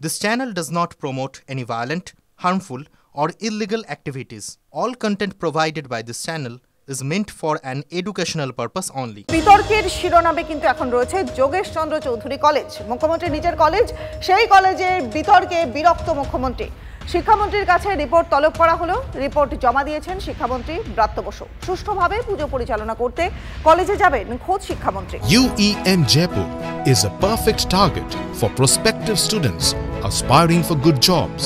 This channel does not promote any violent, harmful, or illegal activities. All content provided by this channel is meant for an educational purpose only. বিতর্কের শিরোনামে কিন্তু এখন রয়েছে যোগেশ চন্দ্র Chowdhury college. মুখ্যমন্ত্রীর নিজের college, সেই কলেজের বিতর্কে বিরক্ত মুখ্যমন্ত্রী। শিক্ষামন্ত্রীর কাছে রিপোর্ট তলব করা হলো। রিপোর্ট জমা দিয়েছেন শিক্ষামন্ত্রী ব্রাত্য বসু। সুষ্ঠুভাবে পুজো পরিচালনা করতে কলেজে যাবেন খোদ শিক্ষামন্ত্রী। UEM Jaipur is a perfect target for prospective students aspiring for good jobs,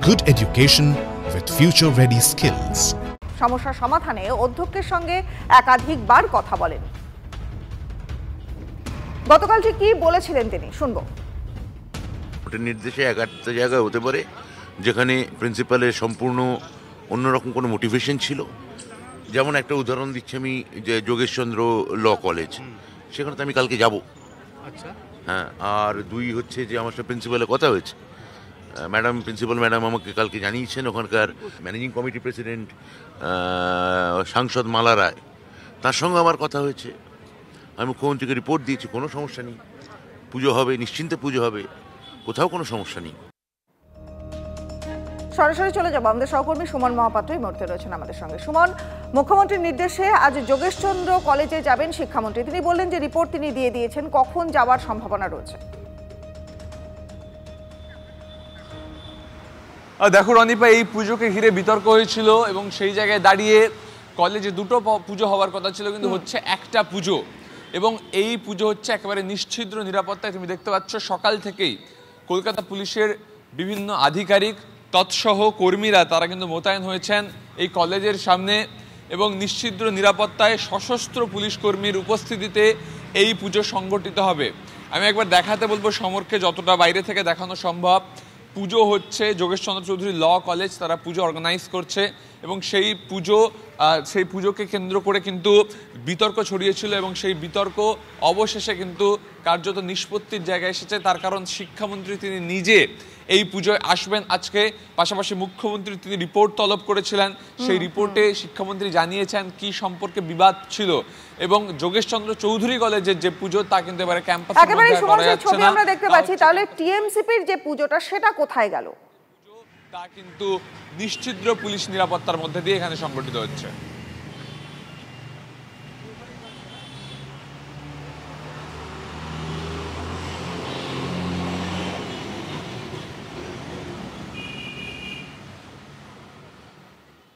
good education with future-ready skills. সমস্যা সমাধানে অধ্যক্ষের সঙ্গে একাধিকবার কথা বলেন। গতকাল ঠিক কি বলেছিলেন তিনি, শুনবো। নির্দেশে একাধিক জায়গায় হতে পারে যেখানে প্রিন্সিপালের সম্পূর্ণ অন্যরকম কোনো মোটিভেশন ছিল। যেমন একটা উদাহরণ দিচ্ছি আমি, যে যোগেশচন্দ্র ল কলেজ, সেখানে তো আমি কালকে যাব। আচ্ছা, হ্যাঁ। আর দুই হচ্ছে যে আমার সাথে প্রিন্সিপালের কথা হয়েছে। প্রিন্সিপাল ম্যাডাম আমাকে কালকে জানিয়েছেন ওখানকার ম্যানেজিং কমিটি প্রেসিডেন্ট সাংসদ মালা রায়, তার সঙ্গে আমার কথা হয়েছে। আমি মুখ্যমন্ত্রীকে রিপোর্ট দিয়েছি, কোনো সমস্যা নেই, পুজো হবে, নিশ্চিন্তে পুজো হবে, কোথাও কোনো সমস্যা নেই। সরাসরি চলে যাবো, আমাদের সহকর্মী সুমন মহাপাত্র এই মুহূর্তে রয়েছেন আমাদের সঙ্গে। সুমন, মুখ্যমন্ত্রীর নির্দেশে আজ যোগেশচন্দ্র কলেজে যাবেন শিক্ষামন্ত্রী। তিনি বললেন যে রিপোর্ট তিনি দিয়ে দিয়েছেন, কখন যাওয়ার সম্ভাবনা রয়েছে? দেখো রনিপা, এই পুজোকে ঘিরে বিতর্ক হয়েছিল এবং সেই জায়গায় দাঁড়িয়ে কলেজে দুটো পুজো হওয়ার কথা ছিল, কিন্তু হচ্ছে একটা পুজো। এবং এই পুজো হচ্ছে একেবারে নিশ্ছিদ্র নিরাপত্তায়। তুমি দেখতে পাচ্ছ সকাল থেকেই কলকাতা পুলিশের বিভিন্ন আধিকারিক তৎসহ কর্মীরা তারা কিন্তু মোতায়েন হয়েছেন এই কলেজের সামনে, এবং নিশ্ছিদ্র নিরাপত্তায় সশস্ত্র পুলিশ কর্মীর উপস্থিতিতে এই পুজো সংগঠিত হবে। আমি একবার দেখাতে বলবো সমরকে, যতটা বাইরে থেকে দেখানো সম্ভব। পুজো হচ্ছে যোগেশচন্দ্র চৌধুরী ল কলেজ, তারা পুজো অর্গানাইজ করছে এবং সেই পুজোকে কেন্দ্র করে কিন্তু বিতর্ক ছড়িয়েছিল এবং সেই বিতর্ক অবশেষে কিন্তু কার্যত নিষ্পত্তির জায়গায় এসেছে। তার কারণ শিক্ষামন্ত্রী তিনি নিজে এই পুজোয় আসবেন আজকে, পাশাপাশি মুখ্যমন্ত্রী তিনি রিপোর্ট তলব করেছিলেন। সেই রিপোর্টে শিক্ষামন্ত্রী জানিয়েছেন কি সম্পর্কে বিবাদ ছিল, এবং যোগেশচন্দ্র চৌধুরী কলেজের যে পুজো তা কিন্তু এবারে ক্যাম্পাসে আমরা দেখতে পাচ্ছি। তাহলে টিএমসিপির যে পুজোটা সেটা কোথায় গেল? তা কিন্তু নিশ্চিদ্র পুলিশ নিরাপত্তার মধ্যে দিয়ে এখানে সংগঠিত হচ্ছে।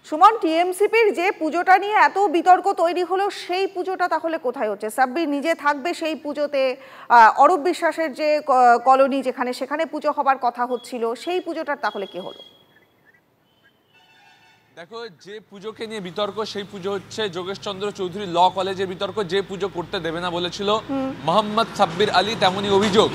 সুমন, টিএমসিপির যে পুজোটা নিয়ে এত বিতর্ক তৈরি হলো, সেই পুজোটা তাহলে কোথায় হচ্ছে? সাব্বির নিজে থাকবে সেই পুজোতে? অরূপ বিশ্বাসের যে কলোনি যেখানে, সেখানে পুজো হবার কথা হচ্ছিল, সেই পুজোটার তাহলে কি হলো? দেখো, যে পুজোকে নিয়ে বিতর্ক সেই পুজো হচ্ছে যোগেশচন্দ্র চৌধুরী ল কলেজের বিতর্ক। যে পুজো করতে দেবে না বলেছিল মোহাম্মদ সাব্বির আলী, তেমনই অভিযোগ।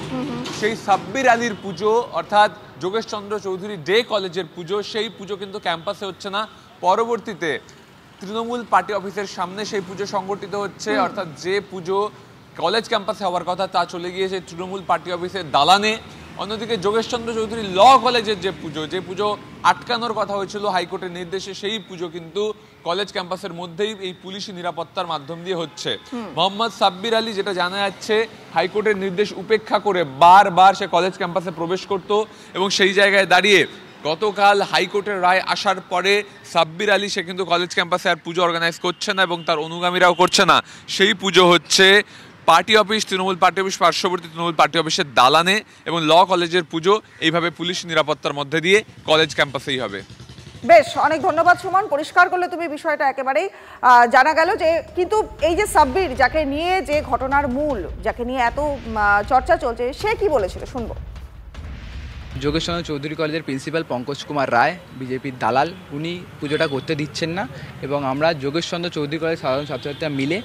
সেই সাব্বির আলীর পুজো অর্থাৎ যোগেশচন্দ্র চৌধুরী ডে কলেজের পুজো, সেই পুজো কিন্তু ক্যাম্পাসে হচ্ছে না। পরবর্তীতে তৃণমূল পার্টি অফিসের সামনে সেই পুজো সংগঠিত হচ্ছে। অর্থাৎ যে পুজো কলেজ ক্যাম্পাসে হওয়ার কথা তা চলে গিয়েছে তৃণমূল পার্টি অফিসের দালানে। অন্যদিকে যোগেশচন্দ্র চৌধুরী ল কলেজের যে পুজো আটকানোর কথা হয়েছিল হাইকোর্টের নির্দেশে, সেই পুজো কিন্তু কলেজ ক্যাম্পাসের মধ্যেই এই পুলিশি নিরাপত্তার মাধ্যম দিয়ে হচ্ছে। মোহাম্মদ সাব্বির আলী, যেটা জানা যাচ্ছে, হাইকোর্টের নির্দেশ উপেক্ষা করে বারবার সে কলেজ ক্যাম্পাসে প্রবেশ করত, এবং সেই জায়গায় দাঁড়িয়ে গতকাল হাইকোর্টের রায় আসার পরে সাব্বির আলী সে কিন্তু কলেজ ক্যাম্পাসে আর পুজো অর্গানাইজ করছে না এবং তার অনুগামীরাও করছে না। সেই পুজো হচ্ছে party office, Trinamool party office, পার্শ্ববর্তী তৃণমূল পার্টি অফিসের দালানে, এবং ল কলেজের পুজো এইভাবে পুলিশ নিরাপত্তার মধ্যে দিয়ে কলেজ ক্যাম্পাসেই হবে। বেশ, অনেক ধন্যবাদ সুমন, পরিষ্কার করলে তুমি বিষয়টা একেবারেই। জানা গেল যে কিন্তু এই যে সাব্বির, যাকে নিয়ে যে ঘটনার মূল, যাকে নিয়ে এত চর্চা চলছে, সে কি বলেছিল শুনবো। যোগেশচন্দ্র চৌধুরী কলেজের প্রিন্সিপাল পঙ্কজ কুমার রায়, বিজেপির দালাল, উনি পুজোটা করতে দিচ্ছেন না, এবং আমরা যোগেশচন্দ্র চৌধুরী কলেজ সাধারণ ছাত্রছাত্রীরা মিলে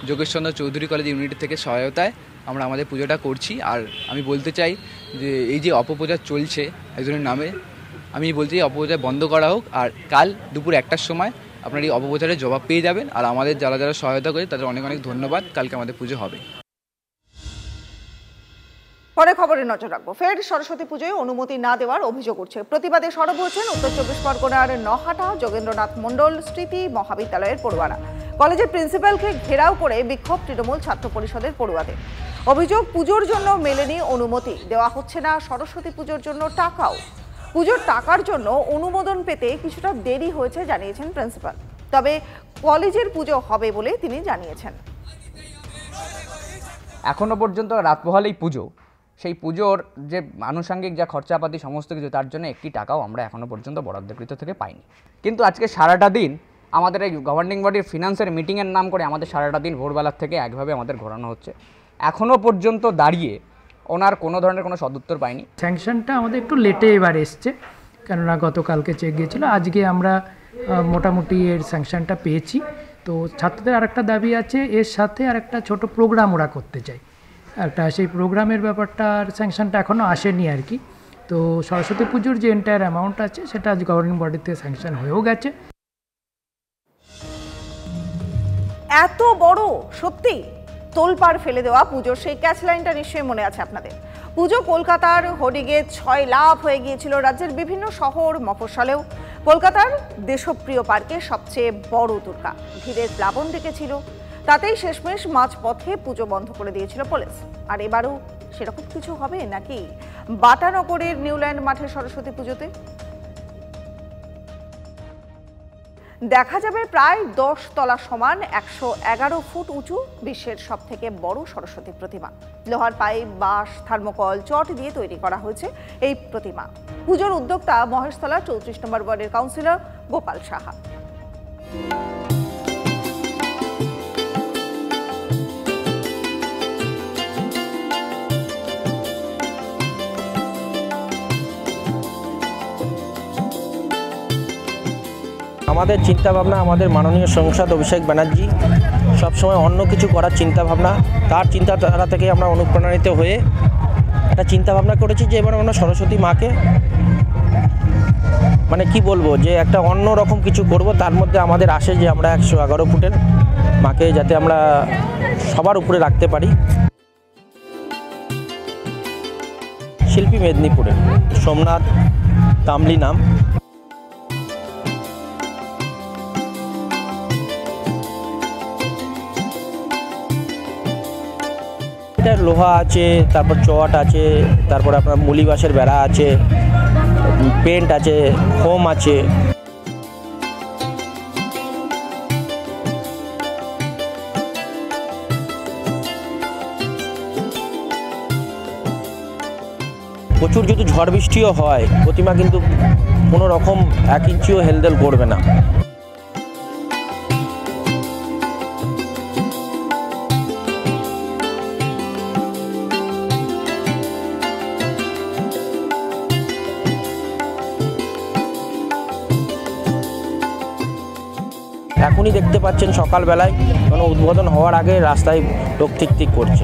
যোগেশচন্দ্র চৌধুরী কলেজ ইউনিট থেকে সহায়তায় আমরা আমাদের পুজোটা করছি। আর আমি বলতে চাই যে এই যে অপপ্রচার চলছে একজনের নামে, আমি বলছি অপপ্রচার বন্ধ করা হোক, আর কাল দুপুর 1টার সময় আপনার এই অপপ্রচারের জবাব পেয়ে যাবেন। আর আমাদের যারা যারা সহায়তা করে তাদের অনেক অনেক ধন্যবাদ। কালকে আমাদের পুজো হবে। পরে খবরে নজর রাখবো। ফের সরস্বতী পুজোয় অনুমতি না দেওয়ার অভিযোগ উঠছে। প্রতিবাদে সরব হয়েছেন উত্তর 24 পরগনার নহাটা যোগেন্দ্রনাথ মণ্ডল স্মৃতি মহাবিদ্যালয়ের পড়ুয়ারা। কলেজের প্রিন্সিপালকে ঘেরাও করে বিক্ষোভ তৃণমূল ছাত্র পরিষদের পড়ুয়াদের। অভিযোগ, পুজোর জন্য মেলেনি অনুমতি, দেওয়া হচ্ছে না সরস্বতী পুজোর জন্য টাকাও। পুজোর টাকার জন্য অনুমোদন পেতে কিছুটা দেরি হয়েছে জানিয়েছেন প্রিন্সিপাল, তবে কলেজের পুজো হবে বলে তিনি জানিয়েছেন। এখনো পর্যন্ত রাত পোহালেই পুজো, সেই পুজোর যে আনুষঙ্গিক যা খরচাপাতি সমস্ত কিছু, তার জন্য একটি টাকাও আমরা এখনো পর্যন্ত বরাদ্দকৃত থেকে পাইনি। কিন্তু আজকে সারাটা দিন আমাদের এই গভর্নিং বডির ফিনান্সের মিটিংয়ের নাম করে আমাদের সারাটা দিন ভোরবেলার থেকে একভাবে আমাদের ঘোরানো হচ্ছে। এখনও পর্যন্ত দাঁড়িয়ে ওনার কোনো ধরনের কোনো সদুত্তর পাইনি। স্যাংশনটা আমাদের একটু লেটে এবার এসছে, কেননা গতকালকে চেক গিয়েছিল, আজকে আমরা মোটামুটি এর স্যাংশনটা পেয়েছি। তো ছাত্রদের আরেকটা দাবি আছে, এর সাথে আরেকটা ছোট প্রোগ্রাম ওরা করতে চায় একটা, সেই প্রোগ্রামের ব্যাপারটা আর স্যাংশনটা এখনও আসেনি আর কি। তো সরস্বতী পুজোর যে এন্টায়ার অ্যামাউন্ট আছে সেটা আজ গভর্নিং বডি থেকে স্যাংশন হয়েও গেছে। এত বড় সত্যি তোলপাড় ফেলে দেওয়া পুজোর সেই ক্যাচ লাইনটা নিশ্চয়ই মনে আছে আপনাদের। পুজো কলকাতার হোর্ডিংয়ে 6 লাভ হয়ে গিয়েছিল রাজ্যের বিভিন্ন শহর মফস্বলেও। কলকাতার দেশপ্রিয় পার্কে সবচেয়ে বড় দুর্গা ভিড়ের প্লাবন ডেকেছিল, তাতেই শেষমেশ মাঝপথে পুজো বন্ধ করে দিয়েছিল পুলিশ। আর এবারও সেরকম কিছু হবে নাকি বাটানগরের নিউল্যান্ড মাঠে সরস্বতী পুজোতে? দেখা যাবে প্রায় 10 তলা সমান 111 ফুট উঁচু বিশ্বের সবথেকে বড় সরস্বতী প্রতিমা। লোহার পাইপ, বাঁশ, থার্মোকল, চট দিয়ে তৈরি করা হয়েছে এই প্রতিমা। পুজোর উদ্যোক্তা মহেশতলা 34 নম্বর ওয়ার্ডের কাউন্সিলর গোপাল সাহা। আমাদের চিন্তাভাবনা, আমাদের মাননীয় সাংসদ অভিষেক ব্যানার্জি সবসময় অন্য কিছু করার চিন্তাভাবনা, তার চিন্তাধারা থেকে আমরা অনুপ্রাণিত হয়ে একটা চিন্তাভাবনা করেছি যে এবার আমরা সরস্বতী মাকে মানে কি বলবো, যে একটা অন্য রকম কিছু করব। তার মধ্যে আমাদের আসে যে আমরা 111 ফুটের মাকে যাতে আমরা সবার উপরে রাখতে পারি। শিল্পী মেদিনীপুরের সোমনাথ তামলি নাম। লোহা আছে, তারপর চট আছে, তারপর আপনার মুলি বাঁশের বেড়া আছে, পেন্ট আছে, ফোম আছে। প্রচুর যদি ঝড় বৃষ্টিও হয়, প্রতিমা কিন্তু কোনো রকম 1 ইঞ্চিও হেলদোল করবে না। এখনই দেখতে পাচ্ছেন সকালবেলায়, কোনো উদ্বোধন হওয়ার আগে রাস্তায় লোক ঠিক করছে।